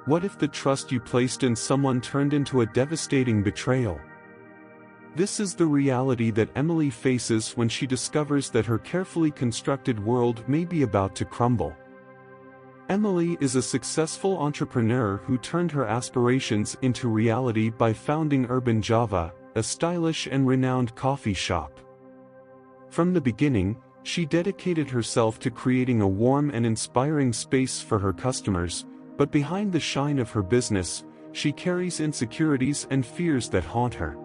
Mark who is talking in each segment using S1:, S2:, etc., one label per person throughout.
S1: What if the trust you placed in someone turned into a devastating betrayal? This is the reality that Emily faces when she discovers that her carefully constructed world may be about to crumble. Emily is a successful entrepreneur who turned her aspirations into reality by founding Urban Java, a stylish and renowned coffee shop. From the beginning, she dedicated herself to creating a warm and inspiring space for her customers, but behind the shine of her business, she carries insecurities and fears that haunt her.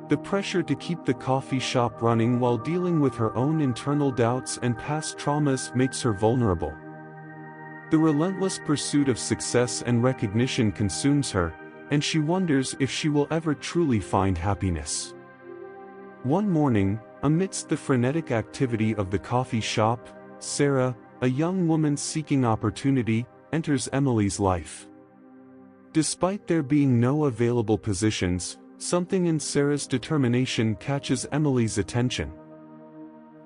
S1: The pressure to keep the coffee shop running while dealing with her own internal doubts and past traumas makes her vulnerable. The relentless pursuit of success and recognition consumes her, and she wonders if she will ever truly find happiness. One morning, amidst the frenetic activity of the coffee shop, Sarah, a young woman seeking opportunity, enters Emily's life. Despite there being no available positions, something in Sarah's determination catches Emily's attention.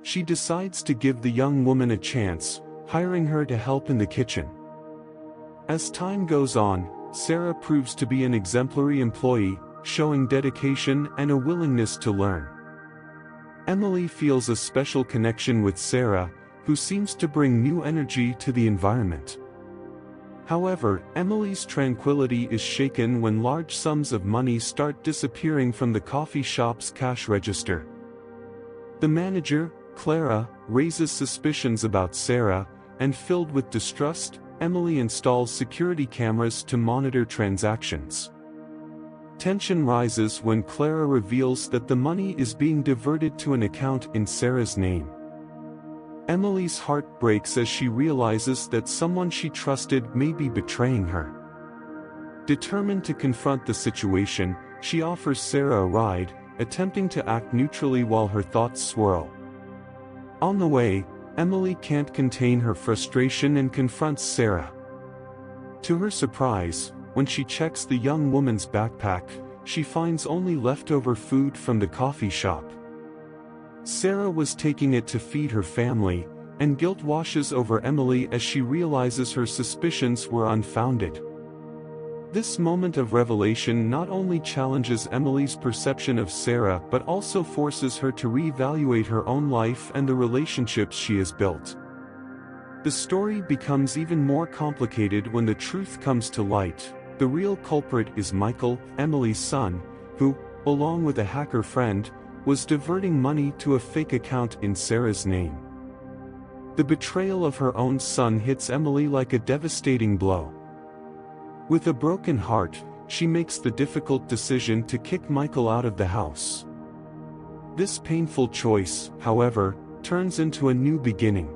S1: She decides to give the young woman a chance, hiring her to help in the kitchen. As time goes on, Sarah proves to be an exemplary employee, showing dedication and a willingness to learn. Emily feels a special connection with Sarah, who seems to bring new energy to the environment. However, Emily's tranquility is shaken when large sums of money start disappearing from the coffee shop's cash register. The manager, Clara, raises suspicions about Sarah, and filled with distrust, Emily installs security cameras to monitor transactions. Tension rises when Clara reveals that the money is being diverted to an account in Sarah's name. Emily's heart breaks as she realizes that someone she trusted may be betraying her. Determined to confront the situation, she offers Sarah a ride, attempting to act neutrally while her thoughts swirl. On the way, Emily can't contain her frustration and confronts Sarah. To her surprise, when she checks the young woman's backpack, she finds only leftover food from the coffee shop. Sarah was taking it to feed her family, and guilt washes over Emily as she realizes her suspicions were unfounded. This moment of revelation not only challenges Emily's perception of Sarah but also forces her to reevaluate her own life and the relationships she has built. The story becomes even more complicated when the truth comes to light. The real culprit is Michael, Emily's son, who, along with a hacker friend, was diverting money to a fake account in Sarah's name. The betrayal of her own son hits Emily like a devastating blow. With a broken heart, she makes the difficult decision to kick Michael out of the house. This painful choice, however, turns into a new beginning.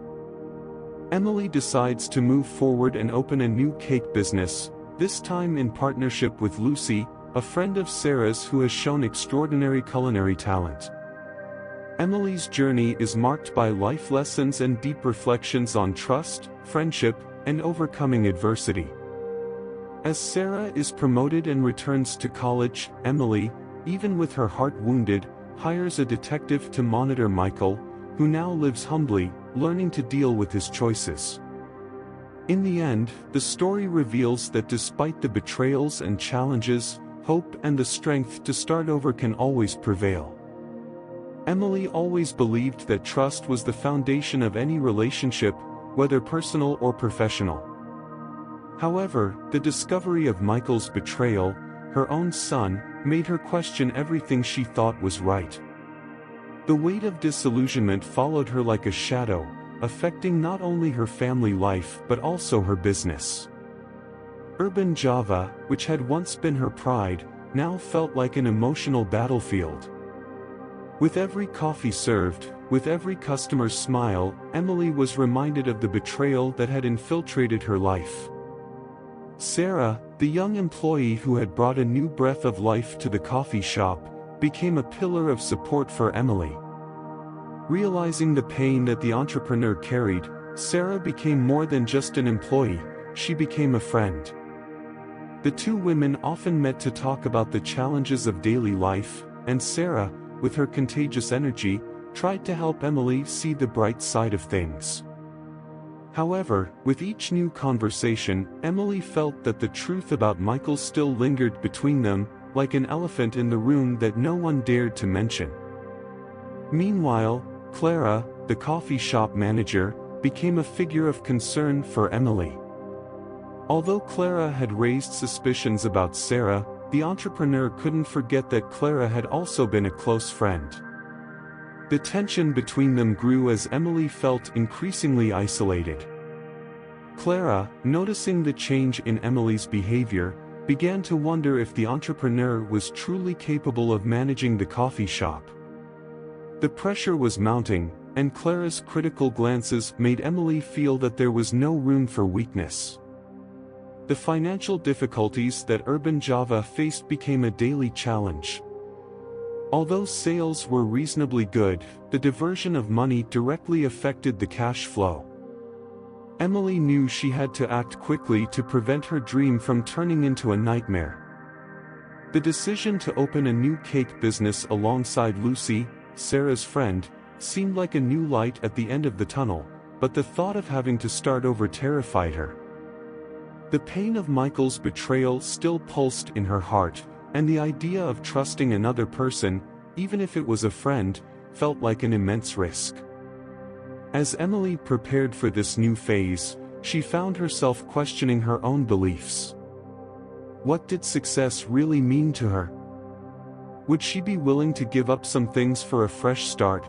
S1: Emily decides to move forward and open a new cake business, this time in partnership with Lucy, a friend of Sarah's who has shown extraordinary culinary talent. Emily's journey is marked by life lessons and deep reflections on trust, friendship, and overcoming adversity. As Sarah is promoted and returns to college, Emily, even with her heart wounded, hires a detective to monitor Michael, who now lives humbly, learning to deal with his choices. In the end, the story reveals that despite the betrayals and challenges, hope and the strength to start over can always prevail. Emily always believed that trust was the foundation of any relationship, whether personal or professional. However, the discovery of Michael's betrayal, her own son, made her question everything she thought was right. The weight of disillusionment followed her like a shadow, affecting not only her family life but also her business. Urban Java, which had once been her pride, now felt like an emotional battlefield. With every coffee served, with every customer's smile, Emily was reminded of the betrayal that had infiltrated her life. Sarah, the young employee who had brought a new breath of life to the coffee shop, became a pillar of support for Emily. Realizing the pain that the entrepreneur carried, Sarah became more than just an employee, she became a friend. The two women often met to talk about the challenges of daily life, and Sarah, with her contagious energy, tried to help Emily see the bright side of things. However, with each new conversation, Emily felt that the truth about Michael still lingered between them, like an elephant in the room that no one dared to mention. Meanwhile, Clara, the coffee shop manager, became a figure of concern for Emily. Although Clara had raised suspicions about Sarah, the entrepreneur couldn't forget that Clara had also been a close friend. The tension between them grew as Emily felt increasingly isolated. Clara, noticing the change in Emily's behavior, began to wonder if the entrepreneur was truly capable of managing the coffee shop. The pressure was mounting, and Clara's critical glances made Emily feel that there was no room for weakness. The financial difficulties that Urban Java faced became a daily challenge. Although sales were reasonably good, the diversion of money directly affected the cash flow. Emily knew she had to act quickly to prevent her dream from turning into a nightmare. The decision to open a new cake business alongside Lucy, Sarah's friend, seemed like a new light at the end of the tunnel, but the thought of having to start over terrified her. The pain of Michael's betrayal still pulsed in her heart, and the idea of trusting another person, even if it was a friend, felt like an immense risk. As Emily prepared for this new phase, she found herself questioning her own beliefs. What did success really mean to her? Would she be willing to give up some things for a fresh start?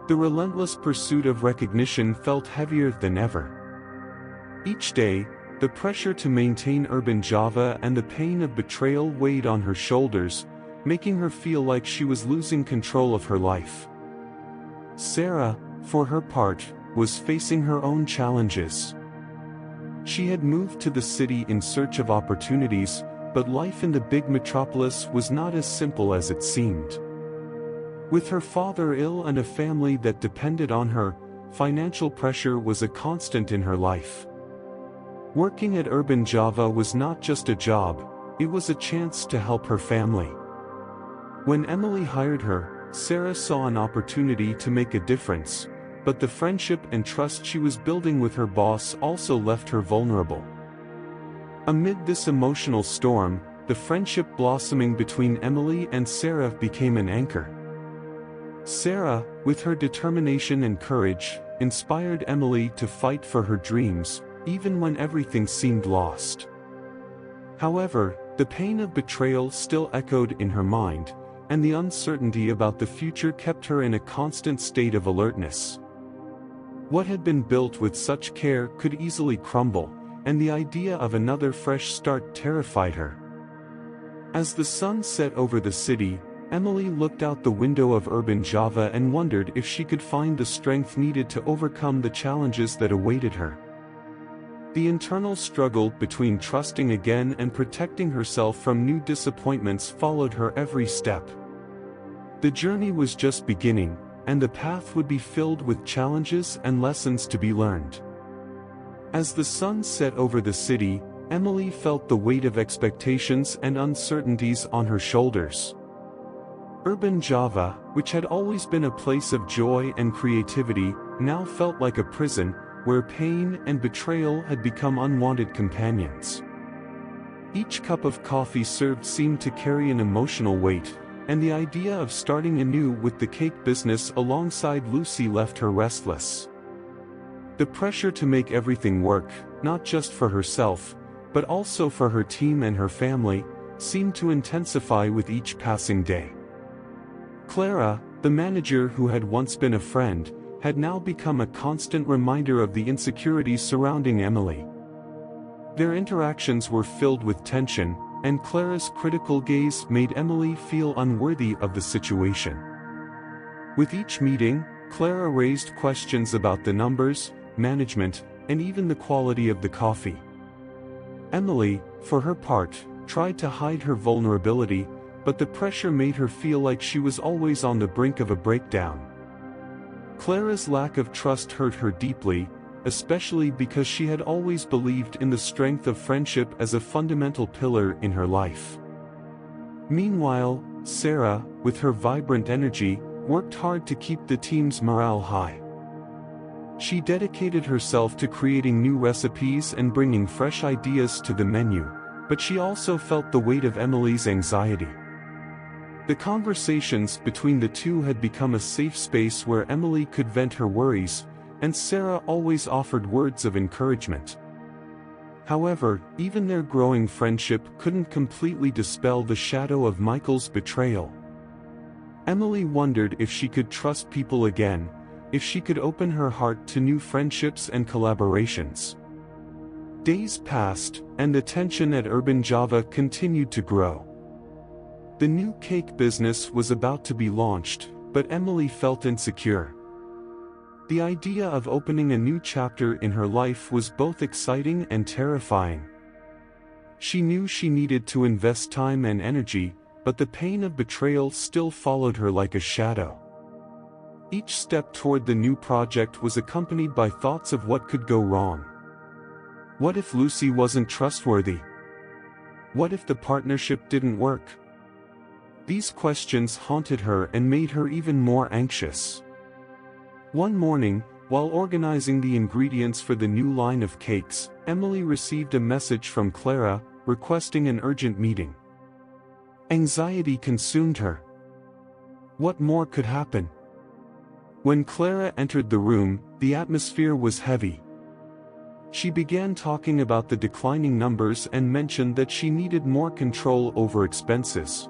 S1: The relentless pursuit of recognition felt heavier than ever. Each day, the pressure to maintain Urban Java and the pain of betrayal weighed on her shoulders, making her feel like she was losing control of her life. Sarah, for her part, was facing her own challenges. She had moved to the city in search of opportunities, but life in the big metropolis was not as simple as it seemed. With her father ill and a family that depended on her, financial pressure was a constant in her life. Working at Urban Java was not just a job, it was a chance to help her family. When Emily hired her, Sarah saw an opportunity to make a difference, but the friendship and trust she was building with her boss also left her vulnerable. Amid this emotional storm, the friendship blossoming between Emily and Sarah became an anchor. Sarah, with her determination and courage, inspired Emily to fight for her dreams, even when everything seemed lost. However, the pain of betrayal still echoed in her mind, and the uncertainty about the future kept her in a constant state of alertness. What had been built with such care could easily crumble, and the idea of another fresh start terrified her. As the sun set over the city, Emily looked out the window of Urban Java and wondered if she could find the strength needed to overcome the challenges that awaited her. The internal struggle between trusting again and protecting herself from new disappointments followed her every step. The journey was just beginning, and the path would be filled with challenges and lessons to be learned. As the sun set over the city, Emily felt the weight of expectations and uncertainties on her shoulders. Urban Java, which had always been a place of joy and creativity, now felt like a prison, where pain and betrayal had become unwanted companions. Each cup of coffee served seemed to carry an emotional weight, and the idea of starting anew with the cake business alongside Lucy left her restless. The pressure to make everything work, not just for herself, but also for her team and her family, seemed to intensify with each passing day. Clara, the manager who had once been a friend, had now become a constant reminder of the insecurities surrounding Emily. Their interactions were filled with tension, and Clara's critical gaze made Emily feel unworthy of the situation. With each meeting, Clara raised questions about the numbers, management, and even the quality of the coffee. Emily, for her part, tried to hide her vulnerability, but the pressure made her feel like she was always on the brink of a breakdown. Clara's lack of trust hurt her deeply, especially because she had always believed in the strength of friendship as a fundamental pillar in her life. Meanwhile, Sarah, with her vibrant energy, worked hard to keep the team's morale high. She dedicated herself to creating new recipes and bringing fresh ideas to the menu, but she also felt the weight of Emily's anxiety. The conversations between the two had become a safe space where Emily could vent her worries, and Sarah always offered words of encouragement. However, even their growing friendship couldn't completely dispel the shadow of Michael's betrayal. Emily wondered if she could trust people again, if she could open her heart to new friendships and collaborations. Days passed, and the tension at Urban Java continued to grow. The new cake business was about to be launched, but Emily felt insecure. The idea of opening a new chapter in her life was both exciting and terrifying. She knew she needed to invest time and energy, but the pain of betrayal still followed her like a shadow. Each step toward the new project was accompanied by thoughts of what could go wrong. What if Lucy wasn't trustworthy? What if the partnership didn't work? These questions haunted her and made her even more anxious. One morning, while organizing the ingredients for the new line of cakes, Emily received a message from Clara, requesting an urgent meeting. Anxiety consumed her. What more could happen? When Clara entered the room, the atmosphere was heavy. She began talking about the declining numbers and mentioned that she needed more control over expenses.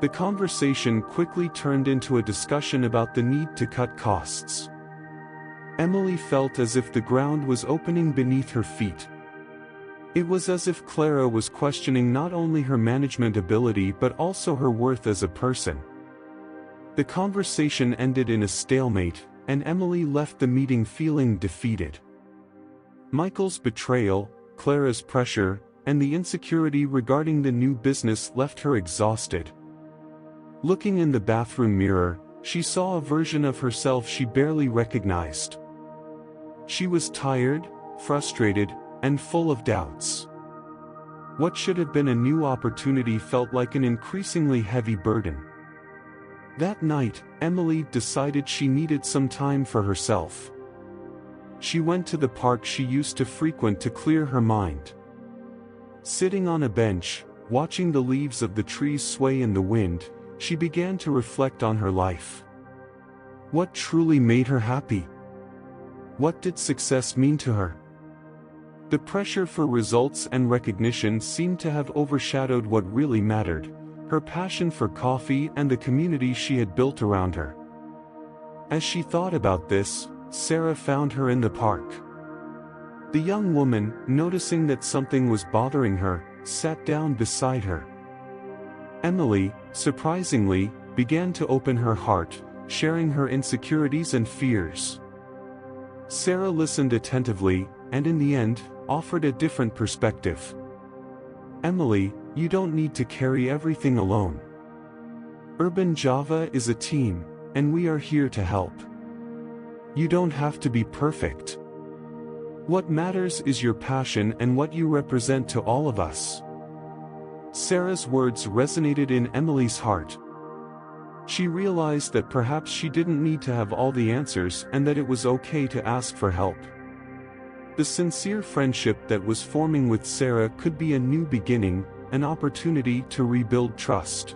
S1: The conversation quickly turned into a discussion about the need to cut costs. Emily felt as if the ground was opening beneath her feet. It was as if Clara was questioning not only her management ability but also her worth as a person. The conversation ended in a stalemate, and Emily left the meeting feeling defeated. Michael's betrayal, Clara's pressure, and the insecurity regarding the new business left her exhausted. Looking in the bathroom mirror, she saw a version of herself she barely recognized. She was tired, frustrated, and full of doubts. What should have been a new opportunity felt like an increasingly heavy burden. That night, Emily decided she needed some time for herself. She went to the park she used to frequent to clear her mind. Sitting on a bench, watching the leaves of the trees sway in the wind, she began to reflect on her life. What truly made her happy? What did success mean to her? The pressure for results and recognition seemed to have overshadowed what really mattered, her passion for coffee and the community she had built around her. As she thought about this, Sarah found her in the park. The young woman, noticing that something was bothering her, sat down beside her. Emily, surprisingly, began to open her heart, sharing her insecurities and fears. Sarah listened attentively, and in the end, offered a different perspective. Emily, you don't need to carry everything alone. Urban Java is a team, and we are here to help. You don't have to be perfect. What matters is your passion and what you represent to all of us. Sarah's words resonated in Emily's heart. She realized that perhaps she didn't need to have all the answers and that it was okay to ask for help. The sincere friendship that was forming with Sarah could be a new beginning, an opportunity to rebuild trust.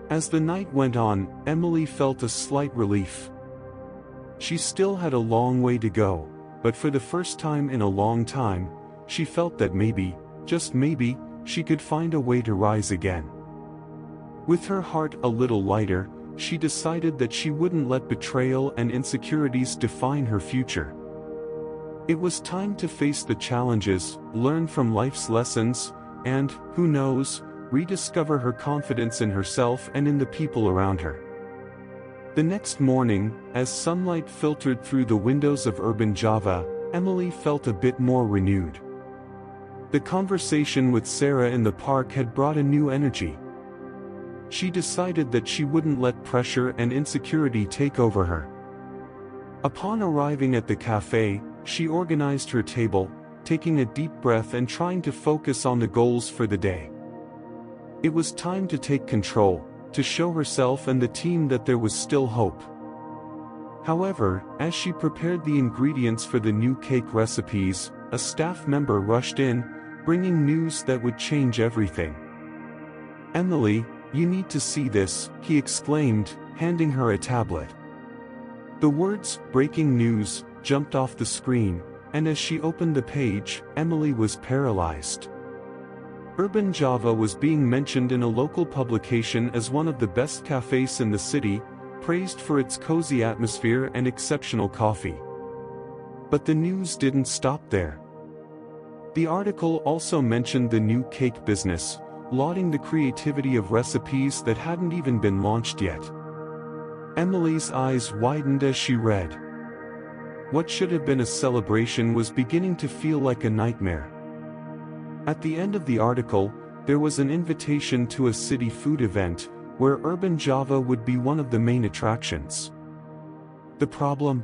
S1: As the night went on, Emily felt a slight relief. She still had a long way to go, but for the first time in a long time, she felt that maybe, just maybe, she could find a way to rise again. With her heart a little lighter, she decided that she wouldn't let betrayal and insecurities define her future. It was time to face the challenges, learn from life's lessons, and, who knows, rediscover her confidence in herself and in the people around her. The next morning, as sunlight filtered through the windows of Urban Java, Emily felt a bit more renewed. The conversation with Sarah in the park had brought a new energy. She decided that she wouldn't let pressure and insecurity take over her. Upon arriving at the cafe, she organized her table, taking a deep breath and trying to focus on the goals for the day. It was time to take control, to show herself and the team that there was still hope. However, as she prepared the ingredients for the new cake recipes, a staff member rushed in, bringing news that would change everything. "Emily, you need to see this," he exclaimed, handing her a tablet. The words, "breaking news," jumped off the screen, and as she opened the page, Emily was paralyzed. Urban Java was being mentioned in a local publication as one of the best cafes in the city, praised for its cozy atmosphere and exceptional coffee. But the news didn't stop there. The article also mentioned the new cake business, lauding the creativity of recipes that hadn't even been launched yet. Emily's eyes widened as she read. What should have been a celebration was beginning to feel like a nightmare. At the end of the article, there was an invitation to a city food event, where Urban Java would be one of the main attractions. The problem?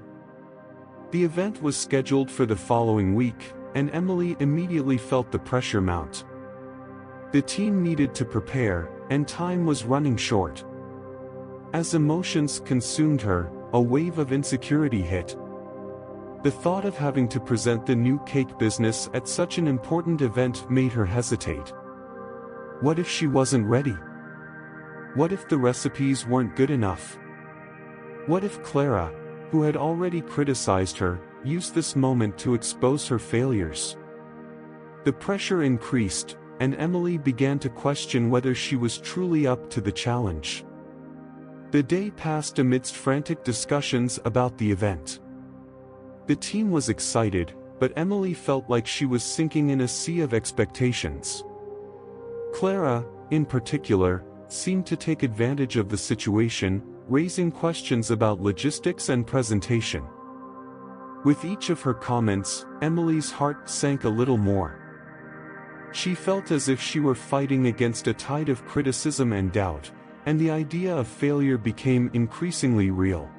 S1: The event was scheduled for the following week, and Emily immediately felt the pressure mount. The team needed to prepare, and time was running short. As emotions consumed her, a wave of insecurity hit. The thought of having to present the new cake business at such an important event made her hesitate. What if she wasn't ready? What if the recipes weren't good enough? What if Clara, who had already criticized her, used this moment to expose her failures? The pressure increased, and Emily began to question whether she was truly up to the challenge. The day passed amidst frantic discussions about the event. The team was excited, but Emily felt like she was sinking in a sea of expectations. Clara, in particular, seemed to take advantage of the situation, raising questions about logistics and presentation. With each of her comments, Emily's heart sank a little more. She felt as if she were fighting against a tide of criticism and doubt, and the idea of failure became increasingly real.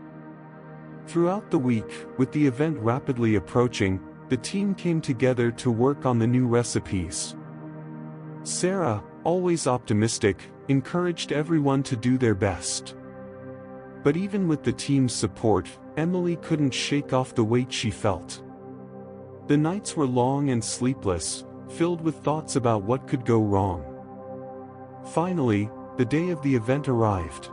S1: Throughout the week, with the event rapidly approaching, the team came together to work on the new recipes. Sarah, always optimistic, encouraged everyone to do their best. But even with the team's support, Emily couldn't shake off the weight she felt. The nights were long and sleepless, filled with thoughts about what could go wrong. Finally, the day of the event arrived.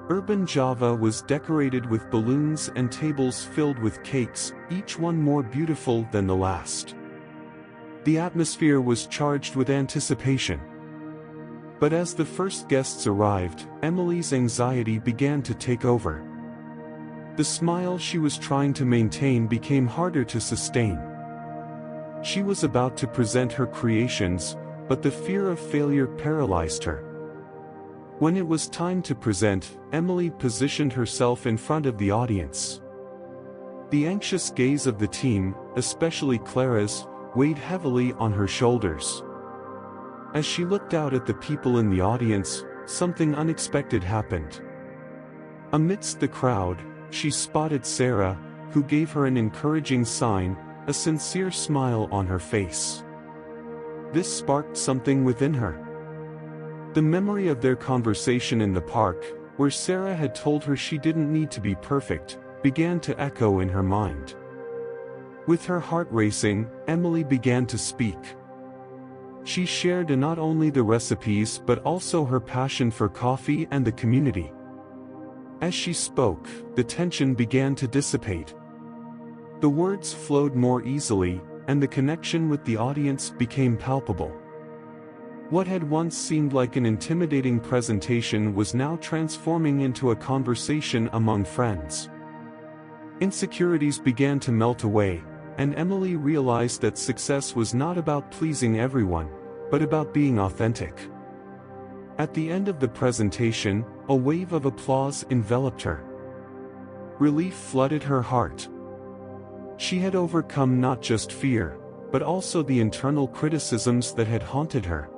S1: Urban Java was decorated with balloons and tables filled with cakes, each one more beautiful than the last. The atmosphere was charged with anticipation. But as the first guests arrived, Emily's anxiety began to take over. The smile she was trying to maintain became harder to sustain. She was about to present her creations, but the fear of failure paralyzed her. When it was time to present, Emily positioned herself in front of the audience. The anxious gaze of the team, especially Clara's, weighed heavily on her shoulders. As she looked out at the people in the audience, something unexpected happened. Amidst the crowd, she spotted Sarah, who gave her an encouraging sign, a sincere smile on her face. This sparked something within her. The memory of their conversation in the park, where Sarah had told her she didn't need to be perfect, began to echo in her mind. With her heart racing, Emily began to speak. She shared not only the recipes but also her passion for coffee and the community. As she spoke, the tension began to dissipate. The words flowed more easily, and the connection with the audience became palpable. What had once seemed like an intimidating presentation was now transforming into a conversation among friends. Insecurities began to melt away, and Emily realized that success was not about pleasing everyone, but about being authentic. At the end of the presentation, a wave of applause enveloped her. Relief flooded her heart. She had overcome not just fear, but also the internal criticisms that had haunted her.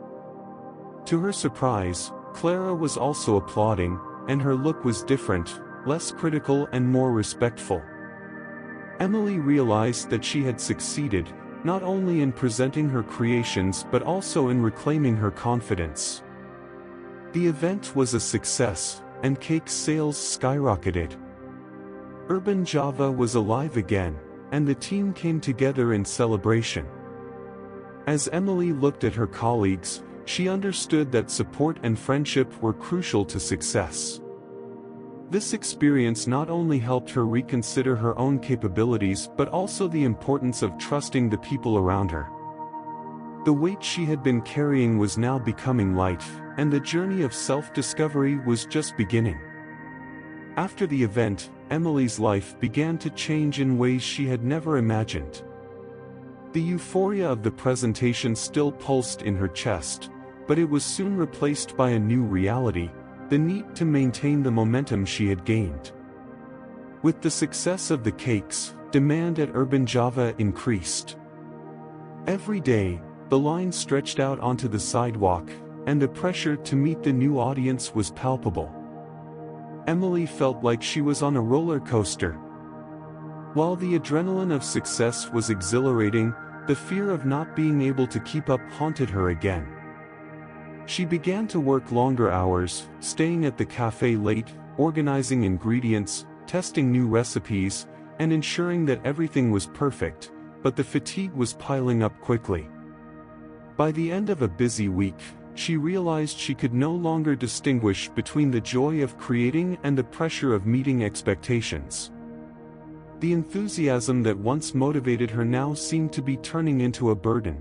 S1: To her surprise, Clara was also applauding, and her look was different, less critical and more respectful. Emily realized that she had succeeded, not only in presenting her creations but also in reclaiming her confidence. The event was a success, and cake sales skyrocketed. Urban Java was alive again, and the team came together in celebration. As Emily looked at her colleagues, she understood that support and friendship were crucial to success. This experience not only helped her reconsider her own capabilities but also the importance of trusting the people around her. The weight she had been carrying was now becoming light, and the journey of self-discovery was just beginning. After the event, Emily's life began to change in ways she had never imagined. The euphoria of the presentation still pulsed in her chest, but it was soon replaced by a new reality: the need to maintain the momentum she had gained. With the success of the cakes, demand at Urban Java increased. Every day, the line stretched out onto the sidewalk, and the pressure to meet the new audience was palpable. Emily felt like she was on a roller coaster. While the adrenaline of success was exhilarating, the fear of not being able to keep up haunted her again. She began to work longer hours, staying at the cafe late, organizing ingredients, testing new recipes, and ensuring that everything was perfect, but the fatigue was piling up quickly. By the end of a busy week, she realized she could no longer distinguish between the joy of creating and the pressure of meeting expectations. The enthusiasm that once motivated her now seemed to be turning into a burden.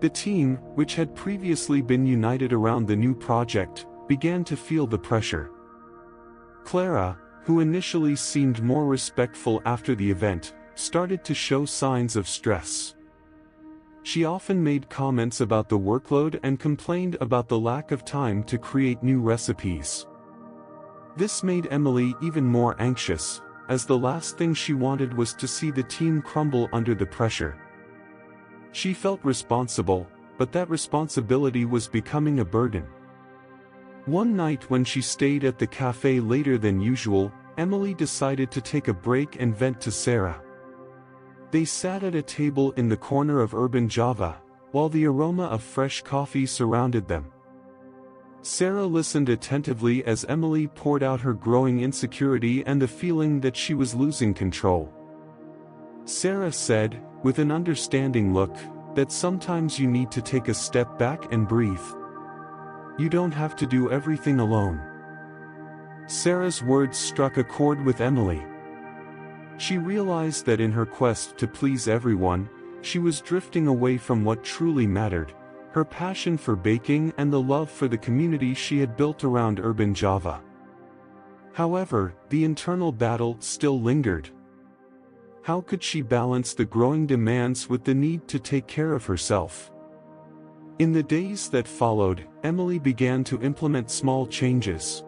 S1: The team, which had previously been united around the new project, began to feel the pressure. Clara, who initially seemed more respectful after the event, started to show signs of stress. She often made comments about the workload and complained about the lack of time to create new recipes. This made Emily even more anxious, as the last thing she wanted was to see the team crumble under the pressure. She felt responsible, but that responsibility was becoming a burden. One night when she stayed at the cafe later than usual, Emily decided to take a break and vent to Sarah. They sat at a table in the corner of Urban Java, while the aroma of fresh coffee surrounded them. Sarah listened attentively as Emily poured out her growing insecurity and the feeling that she was losing control. Sarah said, with an understanding look, that sometimes you need to take a step back and breathe. You don't have to do everything alone. Sarah's words struck a chord with Emily. She realized that in her quest to please everyone, she was drifting away from what truly mattered: her passion for baking and the love for the community she had built around Urban Java. However, the internal battle still lingered. How could she balance the growing demands with the need to take care of herself? In the days that followed, Emily began to implement small changes.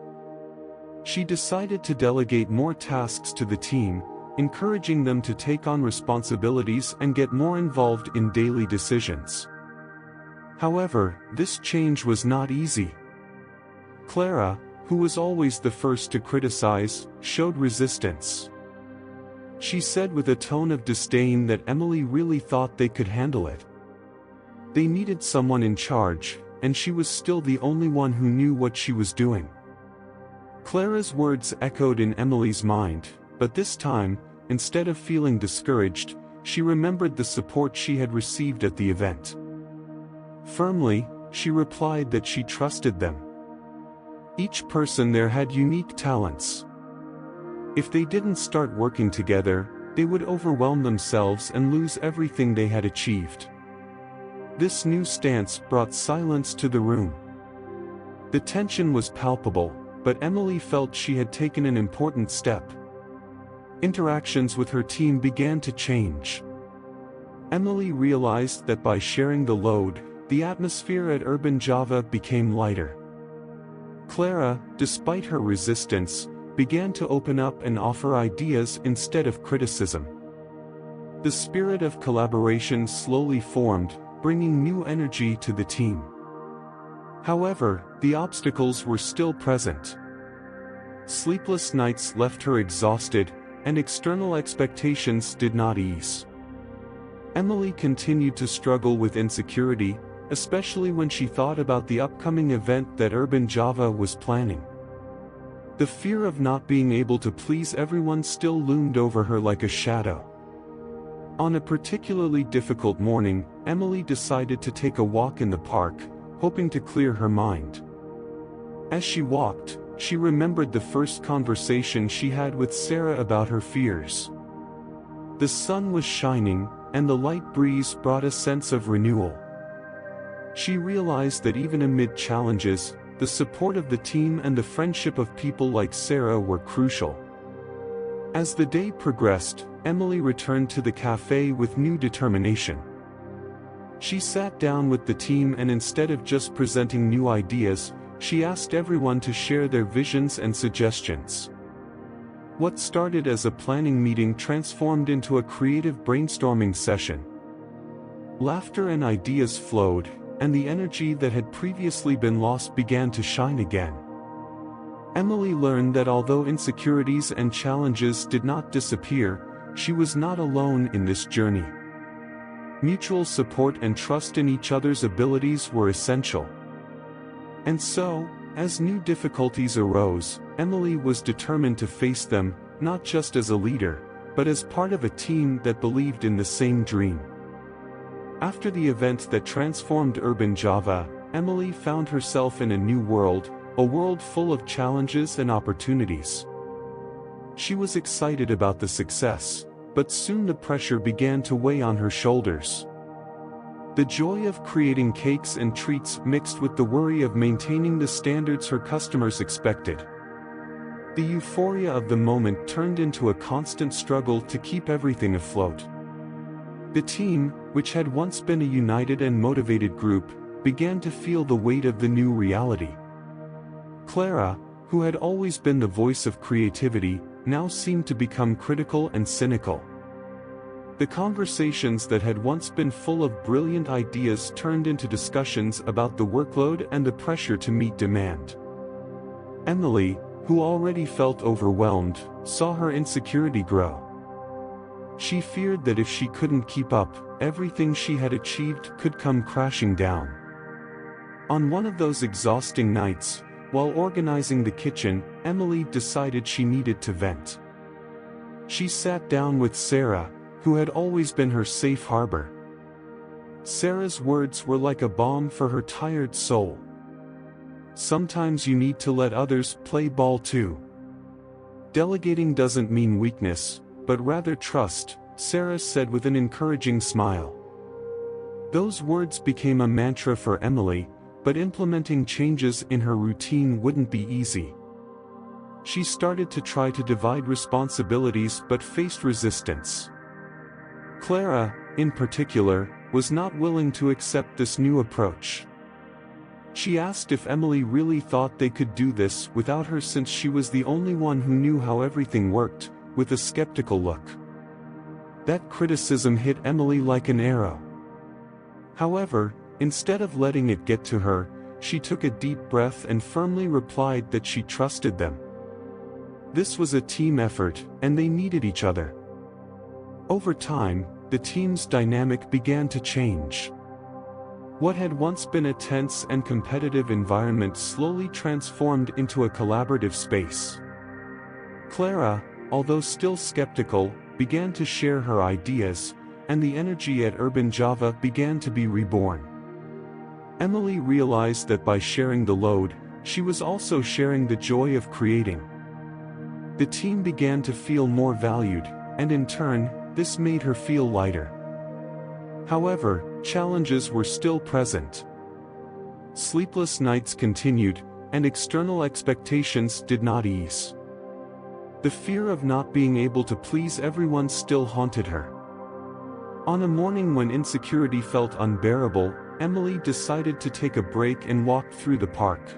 S1: She decided to delegate more tasks to the team, encouraging them to take on responsibilities and get more involved in daily decisions. However, this change was not easy. Clara, who was always the first to criticize, showed resistance. She said with a tone of disdain that Emily really thought they could handle it. They needed someone in charge, and she was still the only one who knew what she was doing. Clara's words echoed in Emily's mind, but this time, instead of feeling discouraged, she remembered the support she had received at the event. Firmly, she replied that she trusted them. Each person there had unique talents. If they didn't start working together, they would overwhelm themselves and lose everything they had achieved. This new stance brought silence to the room. The tension was palpable, but Emily felt she had taken an important step. Interactions with her team began to change. Emily realized that by sharing the load, the atmosphere at Urban Java became lighter. Clara, despite her resistance, began to open up and offer ideas instead of criticism. The spirit of collaboration slowly formed, bringing new energy to the team. However, the obstacles were still present. Sleepless nights left her exhausted, and external expectations did not ease. Emily continued to struggle with insecurity, especially when she thought about the upcoming event that Urban Java was planning. The fear of not being able to please everyone still loomed over her like a shadow. On a particularly difficult morning, Emily decided to take a walk in the park, hoping to clear her mind. As she walked, she remembered the first conversation she had with Sarah about her fears. The sun was shining, and the light breeze brought a sense of renewal. She realized that even amid challenges, the support of the team and the friendship of people like Sarah were crucial. As the day progressed, Emily returned to the cafe with new determination. She sat down with the team and instead of just presenting new ideas, she asked everyone to share their visions and suggestions. What started as a planning meeting transformed into a creative brainstorming session. Laughter and ideas flowed, and the energy that had previously been lost began to shine again. Emily learned that although insecurities and challenges did not disappear, she was not alone in this journey. Mutual support and trust in each other's abilities were essential. And so, as new difficulties arose, Emily was determined to face them, not just as a leader, but as part of a team that believed in the same dream. After the event that transformed urban Java, Emily found herself in a new world, a world full of challenges and opportunities. She was excited about the success, but soon the pressure began to weigh on her shoulders. The joy of creating cakes and treats mixed with the worry of maintaining the standards her customers expected. The euphoria of the moment turned into a constant struggle to keep everything afloat. The team, which had once been a united and motivated group, began to feel the weight of the new reality. Clara, who had always been the voice of creativity, now seemed to become critical and cynical. The conversations that had once been full of brilliant ideas turned into discussions about the workload and the pressure to meet demand. Emily, who already felt overwhelmed, saw her insecurity grow. She feared that if she couldn't keep up, everything she had achieved could come crashing down. On one of those exhausting nights, while organizing the kitchen, Emily decided she needed to vent. She sat down with Sarah, who had always been her safe harbor. Sarah's words were like a balm for her tired soul. Sometimes you need to let others play ball too. Delegating doesn't mean weakness, but rather trust, Sarah said with an encouraging smile. Those words became a mantra for Emily, but implementing changes in her routine wouldn't be easy. She started to try to divide responsibilities but faced resistance. Clara, in particular, was not willing to accept this new approach. She asked if Emily really thought they could do this without her since she was the only one who knew how everything worked, with a skeptical look. That criticism hit Emily like an arrow. However, instead of letting it get to her, she took a deep breath and firmly replied that she trusted them. This was a team effort, and they needed each other. Over time, the team's dynamic began to change. What had once been a tense and competitive environment slowly transformed into a collaborative space. Clara, although still skeptical, began to share her ideas, and the energy at Urban Java began to be reborn. Emily realized that by sharing the load, she was also sharing the joy of creating. The team began to feel more valued, and in turn, this made her feel lighter. However, challenges were still present. Sleepless nights continued, and external expectations did not ease. The fear of not being able to please everyone still haunted her. On a morning when insecurity felt unbearable, Emily decided to take a break and walked through the park.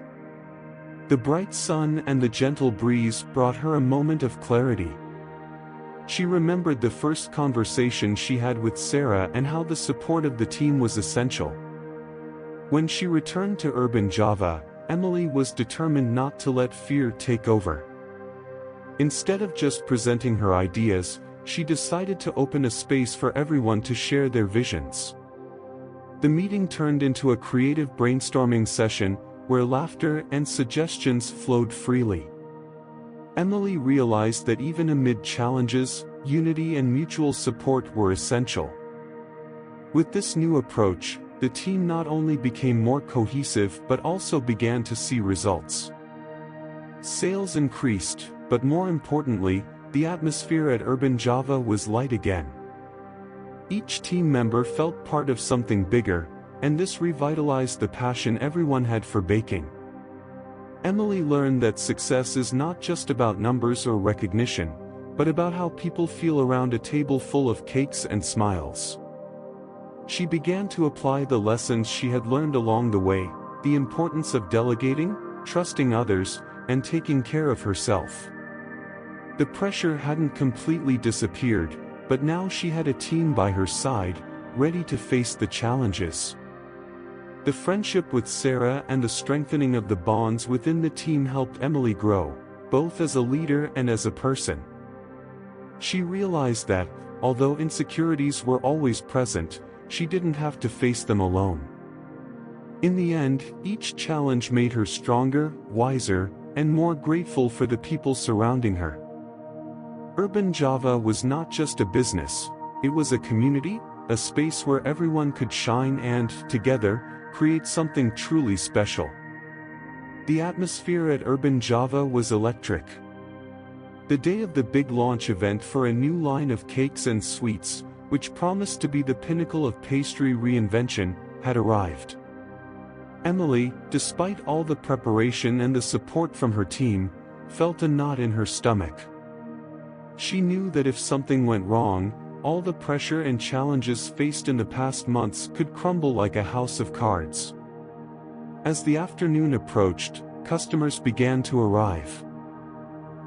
S1: The bright sun and the gentle breeze brought her a moment of clarity. She remembered the first conversation she had with Sarah and how the support of the team was essential. When she returned to Urban Java, Emily was determined not to let fear take over. Instead of just presenting her ideas, she decided to open a space for everyone to share their visions. The meeting turned into a creative brainstorming session, where laughter and suggestions flowed freely. Emily realized that even amid challenges, unity and mutual support were essential. With this new approach, the team not only became more cohesive but also began to see results. Sales increased, but more importantly, the atmosphere at Urban Java was light again. Each team member felt part of something bigger, and this revitalized the passion everyone had for baking. Emily learned that success is not just about numbers or recognition, but about how people feel around a table full of cakes and smiles. She began to apply the lessons she had learned along the way, the importance of delegating, trusting others, and taking care of herself. The pressure hadn't completely disappeared, but now she had a team by her side, ready to face the challenges. The friendship with Sarah and the strengthening of the bonds within the team helped Emily grow, both as a leader and as a person. She realized that, although insecurities were always present, she didn't have to face them alone. In the end, each challenge made her stronger, wiser, and more grateful for the people surrounding her. Urban Java was not just a business, it was a community, a space where everyone could shine and, together, create something truly special. The atmosphere at Urban Java was electric. The day of the big launch event for a new line of cakes and sweets, which promised to be the pinnacle of pastry reinvention, had arrived. Emily, despite all the preparation and the support from her team, felt a knot in her stomach. She knew that if something went wrong, all the pressure and challenges faced in the past months could crumble like a house of cards. As the afternoon approached, customers began to arrive.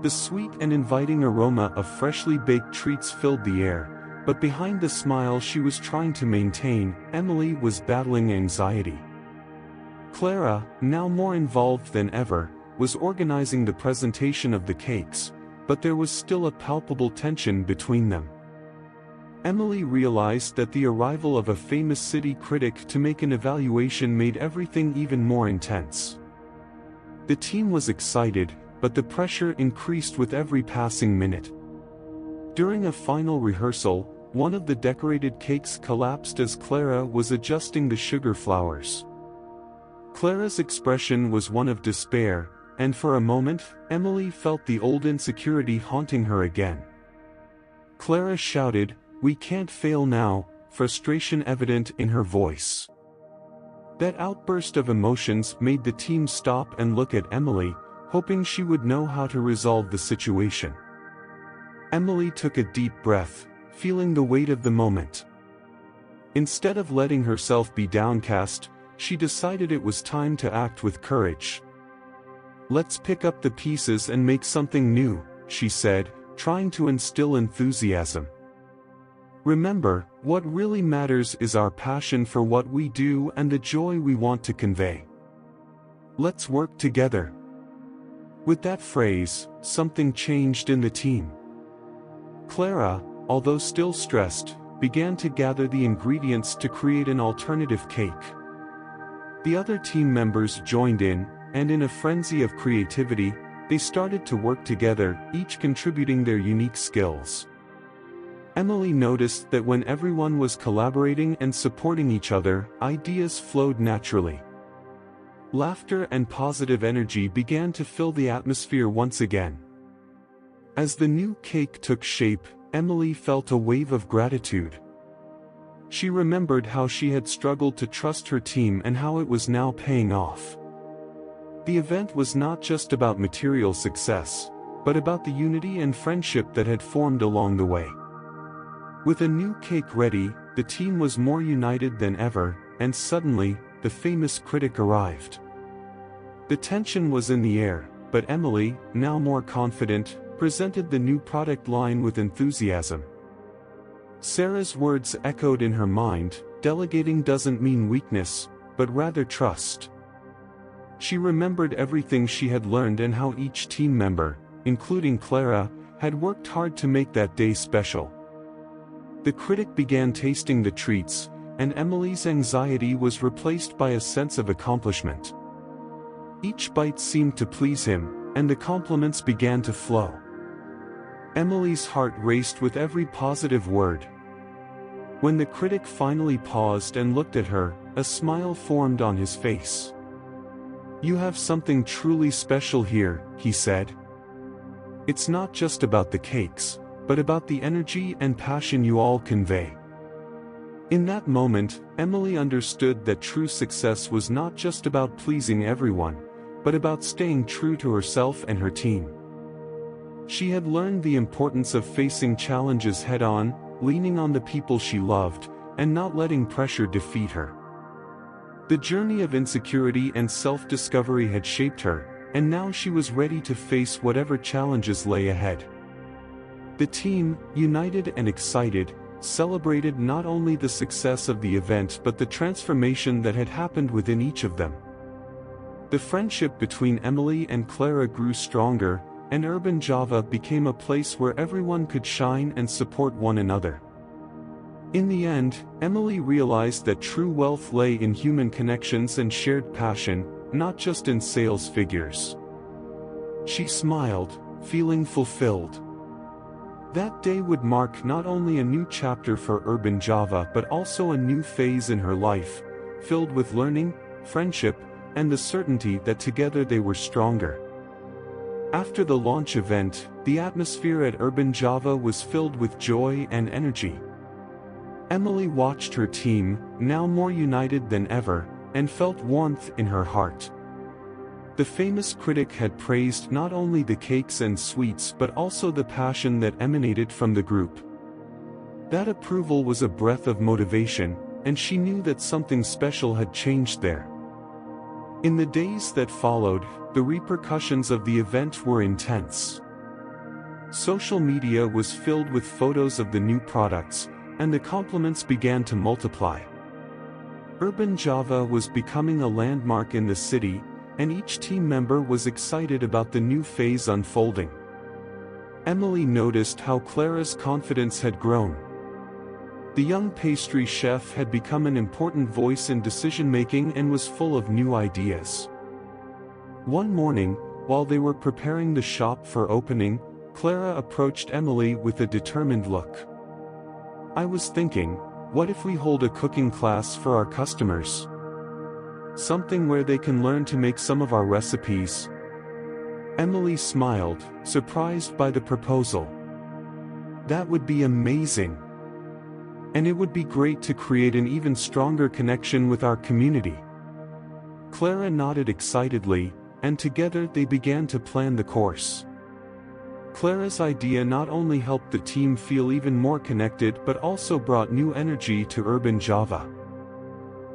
S1: The sweet and inviting aroma of freshly baked treats filled the air, but behind the smile she was trying to maintain, Emily was battling anxiety. Clara, now more involved than ever, was organizing the presentation of the cakes, but there was still a palpable tension between them. Emily realized that the arrival of a famous city critic to make an evaluation made everything even more intense. The team was excited, but the pressure increased with every passing minute. During a final rehearsal, one of the decorated cakes collapsed as Clara was adjusting the sugar flowers. Clara's expression was one of despair, and for a moment, Emily felt the old insecurity haunting her again. Clara shouted, "We can't fail now," frustration evident in her voice. That outburst of emotions made the team stop and look at Emily, hoping she would know how to resolve the situation. Emily took a deep breath, feeling the weight of the moment. Instead of letting herself be downcast, she decided it was time to act with courage. "Let's pick up the pieces and make something new," she said, trying to instill enthusiasm. "Remember, what really matters is our passion for what we do and the joy we want to convey. Let's work together." With that phrase, something changed in the team. Clara, although still stressed, began to gather the ingredients to create an alternative cake. The other team members joined in, and in a frenzy of creativity, they started to work together, each contributing their unique skills. Emily noticed that when everyone was collaborating and supporting each other, ideas flowed naturally. Laughter and positive energy began to fill the atmosphere once again. As the new cake took shape, Emily felt a wave of gratitude. She remembered how she had struggled to trust her team and how it was now paying off. The event was not just about material success, but about the unity and friendship that had formed along the way. With a new cake ready, the team was more united than ever, and suddenly, the famous critic arrived. The tension was in the air, but Emily, now more confident, presented the new product line with enthusiasm. Sarah's words echoed in her mind, "Delegating doesn't mean weakness, but rather trust." She remembered everything she had learned and how each team member, including Clara, had worked hard to make that day special. The critic began tasting the treats, and Emily's anxiety was replaced by a sense of accomplishment. Each bite seemed to please him, and the compliments began to flow. Emily's heart raced with every positive word. When the critic finally paused and looked at her, a smile formed on his face. "You have something truly special here," he said. "It's not just about the cakes, but about the energy and passion you all convey." In that moment, Emily understood that true success was not just about pleasing everyone, but about staying true to herself and her team. She had learned the importance of facing challenges head-on, leaning on the people she loved, and not letting pressure defeat her. The journey of insecurity and self-discovery had shaped her, and now she was ready to face whatever challenges lay ahead. The team, united and excited, celebrated not only the success of the event but the transformation that had happened within each of them. The friendship between Emily and Clara grew stronger, and Urban Java became a place where everyone could shine and support one another. In the end, Emily realized that true wealth lay in human connections and shared passion, not just in sales figures. She smiled, feeling fulfilled. That day would mark not only a new chapter for Urban Java but also a new phase in her life, filled with learning, friendship, and the certainty that together they were stronger. After the launch event, the atmosphere at Urban Java was filled with joy and energy. Emily watched her team, now more united than ever, and felt warmth in her heart. The famous critic had praised not only the cakes and sweets but also the passion that emanated from the group. That approval was a breath of motivation, and she knew that something special had changed there. In the days that followed, the repercussions of the event were intense. Social media was filled with photos of the new products, and the compliments began to multiply. Urban Java was becoming a landmark in the city, and each team member was excited about the new phase unfolding. Emily noticed how Clara's confidence had grown. The young pastry chef had become an important voice in decision-making and was full of new ideas. One morning, while they were preparing the shop for opening, Clara approached Emily with a determined look. "I was thinking, what if we hold a cooking class for our customers? Something where they can learn to make some of our recipes." Emily smiled, surprised by the proposal. "That would be amazing. And it would be great to create an even stronger connection with our community." Clara nodded excitedly, and together they began to plan the course. Clara's idea not only helped the team feel even more connected but also brought new energy to Urban Java.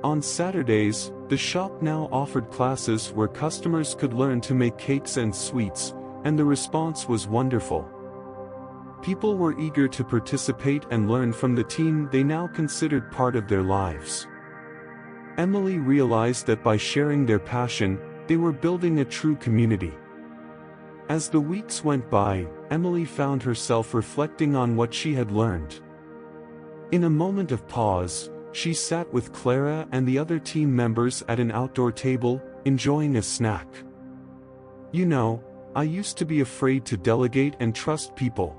S1: On Saturdays, the shop now offered classes where customers could learn to make cakes and sweets, and the response was wonderful. People were eager to participate and learn from the team they now considered part of their lives. Emily realized that by sharing their passion, they were building a true community. As the weeks went by, Emily found herself reflecting on what she had learned. In a moment of pause, she sat with Clara and the other team members at an outdoor table, enjoying a snack. "You know, I used to be afraid to delegate and trust people.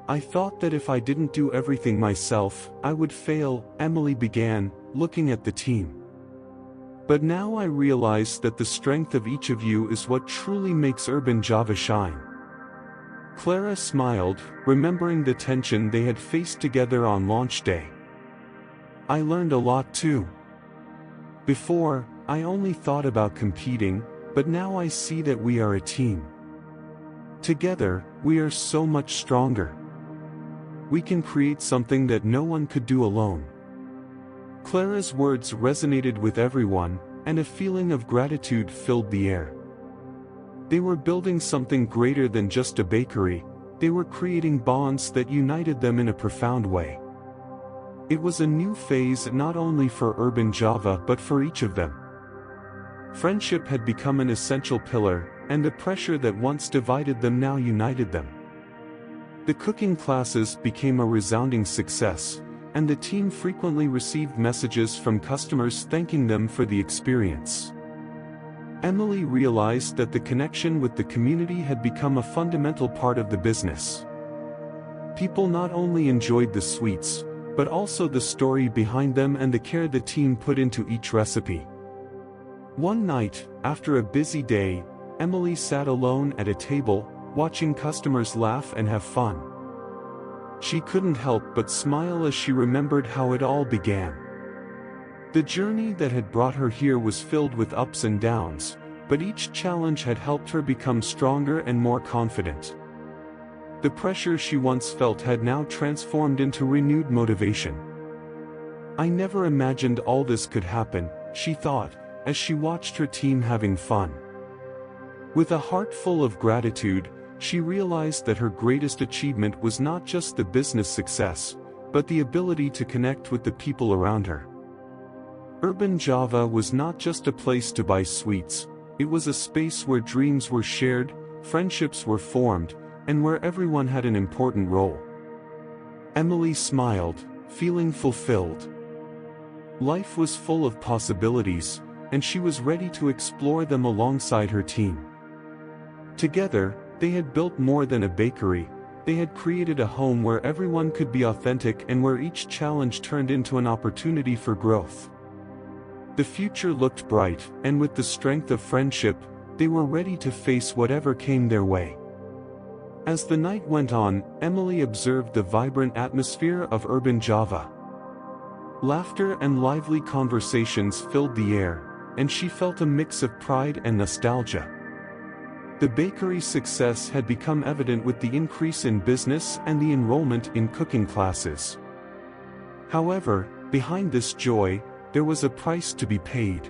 S1: I thought that if I didn't do everything myself, I would fail," Emily began, looking at the team. "But now I realize that the strength of each of you is what truly makes Urban Java shine." Clara smiled, remembering the tension they had faced together on launch day. "I learned a lot too. Before, I only thought about competing, but now I see that we are a team. Together, we are so much stronger. We can create something that no one could do alone." Clara's words resonated with everyone, and a feeling of gratitude filled the air. They were building something greater than just a bakery, they were creating bonds that united them in a profound way. It was a new phase not only for Urban Java but for each of them. Friendship had become an essential pillar, and the pressure that once divided them now united them. The cooking classes became a resounding success, and the team frequently received messages from customers thanking them for the experience. Emily realized that the connection with the community had become a fundamental part of the business. People not only enjoyed the sweets, but also the story behind them and the care the team put into each recipe. One night, after a busy day, Emily sat alone at a table, watching customers laugh and have fun. She couldn't help but smile as she remembered how it all began. The journey that had brought her here was filled with ups and downs, but each challenge had helped her become stronger and more confident. The pressure she once felt had now transformed into renewed motivation. "I never imagined all this could happen," she thought, as she watched her team having fun. With a heart full of gratitude, she realized that her greatest achievement was not just the business success, but the ability to connect with the people around her. Urban Java was not just a place to buy sweets, it was a space where dreams were shared, friendships were formed, and where everyone had an important role. Emily smiled, feeling fulfilled. Life was full of possibilities, and she was ready to explore them alongside her team. Together, they had built more than a bakery, they had created a home where everyone could be authentic and where each challenge turned into an opportunity for growth. The future looked bright, and with the strength of friendship, they were ready to face whatever came their way. As the night went on, Emily observed the vibrant atmosphere of urban Java. Laughter and lively conversations filled the air, and she felt a mix of pride and nostalgia. The bakery's success had become evident with the increase in business and the enrollment in cooking classes. However, behind this joy, there was a price to be paid.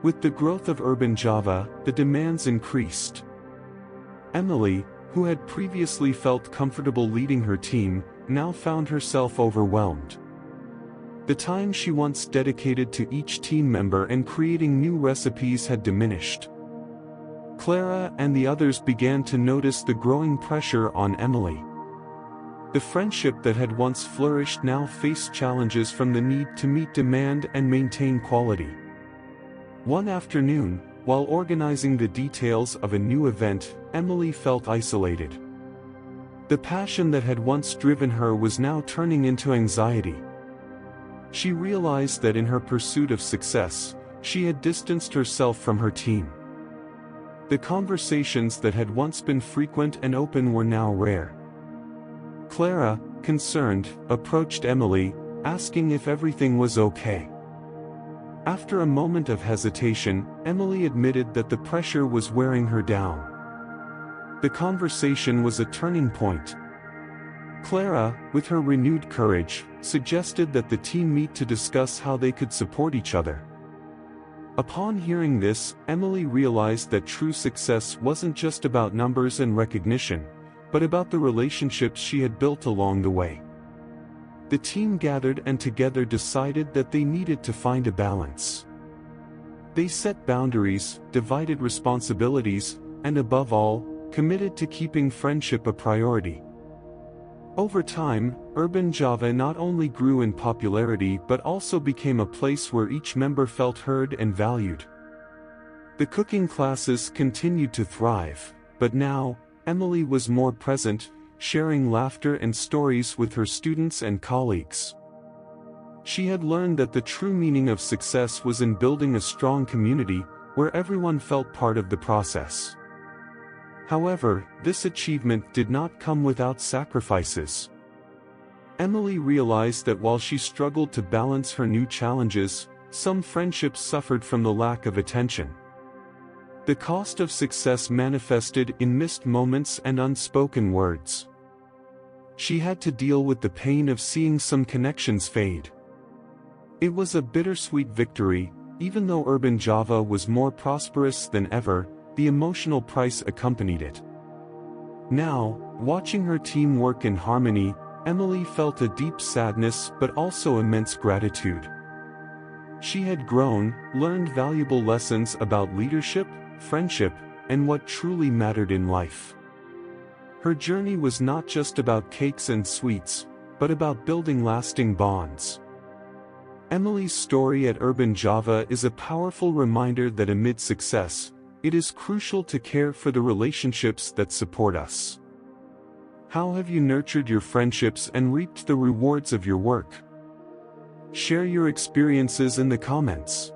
S1: With the growth of urban Java, the demands increased. Emily, who had previously felt comfortable leading her team, now found herself overwhelmed. The time she once dedicated to each team member and creating new recipes had diminished. Clara and the others began to notice the growing pressure on Emily. The friendship that had once flourished now faced challenges from the need to meet demand and maintain quality. One afternoon, while organizing the details of a new event, Emily felt isolated. The passion that had once driven her was now turning into anxiety. She realized that in her pursuit of success, she had distanced herself from her team. The conversations that had once been frequent and open were now rare. Clara, concerned, approached Emily, asking if everything was okay. After a moment of hesitation, Emily admitted that the pressure was wearing her down. The conversation was a turning point. Clara, with her renewed courage, suggested that the team meet to discuss how they could support each other. Upon hearing this, Emily realized that true success wasn't just about numbers and recognition, but about the relationships she had built along the way. The team gathered and together decided that they needed to find a balance. They set boundaries, divided responsibilities, and above all, committed to keeping friendship a priority. Over time, urban Java not only grew in popularity but also became a place where each member felt heard and valued. The cooking classes continued to thrive, but now, Emily was more present, sharing laughter and stories with her students and colleagues. She had learned that the true meaning of success was in building a strong community, where everyone felt part of the process. However, this achievement did not come without sacrifices. Emily realized that while she struggled to balance her new challenges, some friendships suffered from the lack of attention. The cost of success manifested in missed moments and unspoken words. She had to deal with the pain of seeing some connections fade. It was a bittersweet victory, even though urban Java was more prosperous than ever. The emotional price accompanied it. Now, watching her team work in harmony, Emily felt a deep sadness but also immense gratitude. She had grown, learned valuable lessons about leadership, friendship, and what truly mattered in life. Her journey was not just about cakes and sweets, but about building lasting bonds. Emily's story at Urban Java is a powerful reminder that amid success, it is crucial to care for the relationships that support us. How have you nurtured your friendships and reaped the rewards of your work? Share your experiences in the comments.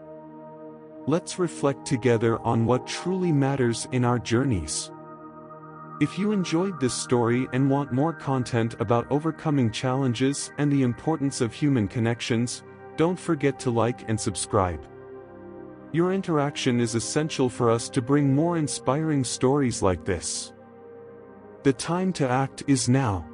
S1: Let's reflect together on what truly matters in our journeys. If you enjoyed this story and want more content about overcoming challenges and the importance of human connections, don't forget to like and subscribe. Your interaction is essential for us to bring more inspiring stories like this. The time to act is now.